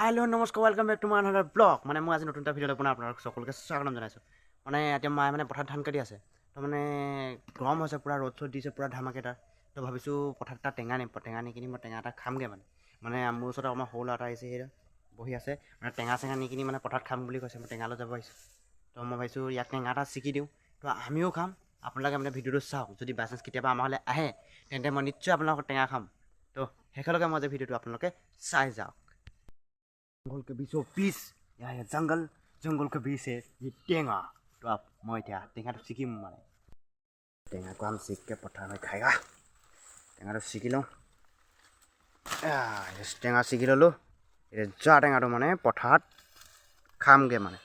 hello नमस्कार welcome back to my another blog মানে মই আজি নতুন এটা ভিডিঅ'ত আপোনাক সকলোকে স্বাগতম জনাইছোঁ মানে এতিয়া মায়ে মানে পথাৰত ধান কাটি আছে তো মানে গৰম হৈছে পুৰা ৰ'দ চ'দ দিছে পুৰা ধামাকেদাৰ তো ভাবিছোঁ পথাৰত এটা টেঙা নি কিনি মই টেঙা এটা খামগৈ মানে মোৰ ওচৰত আমাৰ সৰু ল'ৰা এটা আহিছে সেই বহি আছে মানে টেঙা চেঙা নি কিনি মানে পথাৰত খাম বুলি কৈছে মই টেঙালৈ যাব আহিছোঁ তো মই ভাবিছোঁ ইয়াক টেঙা এটা ছিকি দিওঁ তো আমিও খাম আপোনালোকে মানে ভিডিঅ'টো চাওক যদি বাই চান্স কেতিয়াবা আমাৰ হ'লে আহে তেন্তে মই নিশ্চয় আপোনালোকৰ টেঙা খাম তো শেষলৈকে মই যে ভিডিঅ'টো আপোনালোকে চাই যাওক जंगल के बीचों बीच यहाँ है जंगल के बीच है ये टेंगा तो आप मैं क्या टेंगा तो सीखी मारे टेंगा को हम सीख के पठार में खाएगा टेंगा तो सीखी लो ये टेंगा सीखी लो ये जा टेंगा तो माने पठार खाम गे माने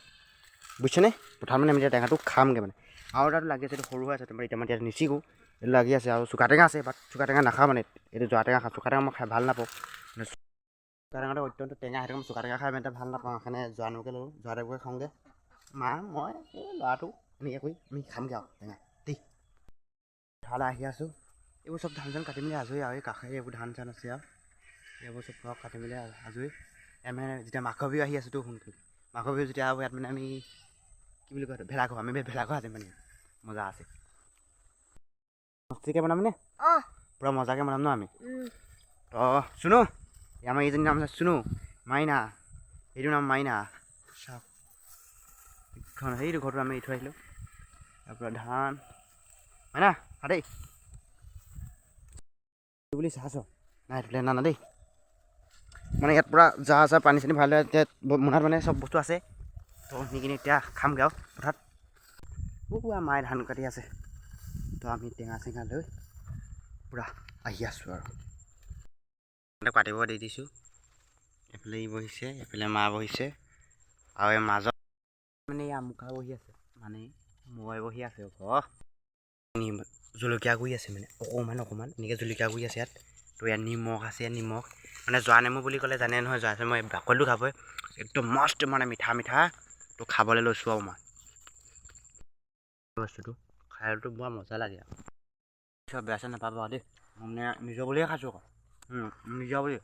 बुझे ने पठार में मेरे टेंगा तो खाम गे माने और डाल लगे से तो होलू है तो मेरे इतना मत निसी को लगी है और सुखा टेंगा से बट सुखा टेंगा ना खा माने ये जा टेंगा खा सुखा टेंगा मैं खाए भाल ना पो টেঙাটো অত্যন্ত টেঙা সেইটো মই চুকা টেঙা খাই ইমান ভাল নাপাওঁ সেইকাৰণে যোৱানোকে ল'লোঁ যোৱাটোকে খাওঁগৈ মা মই এই ল'ৰাটো এনেকৈ কৰি আমি খামগৈ আৰু টেঙা দেই পথাৰলৈ আহি আছোঁ এইবোৰ চব ধান চান কাটি মেলি আজৰি আৰু এই কাষেৰে এইবোৰ ধান চান আছে আৰু এইবোৰ চব ধৰক কাটি মেলি আজৰি মানে যেতিয়া মাঘৰ বিহু আহি আছোঁতো সোনকালে মাঘৰ বিহু যেতিয়া ইয়াত মানে আমি কি বুলি কয় ভেলাঘৰ আমি ভেলাঘৰ আছে মানে মজা আছে মস্তিকৈ বনাম নে পূৰা মজাকৈ বনাম ন আমি তো শুনো আমাৰ এইজনীৰ নাম আছে চুনু মাইনা এইটোৰ নাম মাইনা চাওক সেইটো ঘৰটো আমি এৰি থৈ আহিলোঁ তাৰপৰা ধান মাইনা হা দেই বুলি চাইছ নাই এইটো না দেই মানে ইয়াত পূৰা যা পানী চানী ভাল এতিয়া মোনাত মানে চব বস্তু আছে তো নিকিনি এতিয়া খামগৈ আৰু পথাৰত পুৰা মায়ে ধান কাটি আছে তো আমি টেঙা চেঙা লৈ পূৰা আহি আছোঁ আৰু কাটিব দি দিছোঁ এফালে ই বহিছে এফালে মা বহিছে আৰু এই মাজত মানে এই আমুকা বহি আছে মানে মই বহি আছে জলকীয়া গুৰি আছে মানে অকণমান এনেকৈ জলকীয়া গুৰি আছে ইয়াত তো ইয়াত নিমখ আছে নিমখ মানে জোৱা নেমু বুলি ক'লে জানে নহয় জোৱা আছে মই বাকলিটো খাবই একদম মস্ত মানে মিঠা তো খাবলৈ লৈছোঁ আৰু মই বস্তুটো খাইটো বৰ মজা লাগে আৰু চব বেয়া চেয়া নাপাব দেই মই মানে নিজৰ বুলিয়ে খাইছোঁ আকৌ নিজৰ বুলি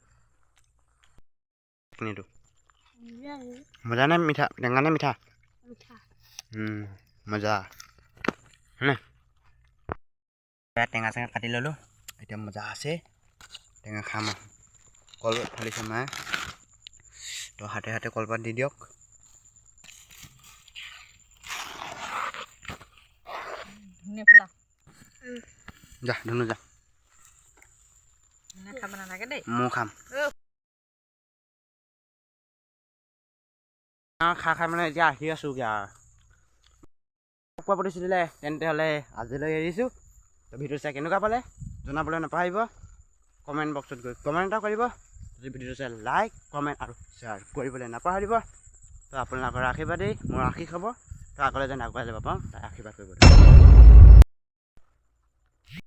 কিনিটো মজা নে মিঠা টেঙা নে মিঠা মজা হয়নে টেঙা চেঙা কাটি ল'লোঁ এতিয়া মজা আছে টেঙা খাম আৰু কল ফালিছে মায়ে তো হাতে হাতে কলপাত দি দিয়ক যা ধুনু যা মই খাম খাই মানে এতিয়া আহি আছোঁগৈ আৰু কোৱা পাতিছিলে তেন্তে হ'লে আজিলৈ এৰিছোঁ তো ভিডিঅ' চাই কেনেকুৱা পালে জনাবলৈ নাপাহৰিব কমেণ্ট বক্সত গৈ কমেণ্ট এটা কৰিব যদি ভিডিঅ'টো চাই লাইক কমেণ্ট আৰু শ্বেয়াৰ কৰিবলৈ নাপাহৰিব তো আপোনালোকৰ আশীৰ্বাদেই মোৰ আশীষ হ'ব তো আগলৈ যেন আগুৱাই যাব পাৰোঁ তাই আশীৰ্বাদ কৰিব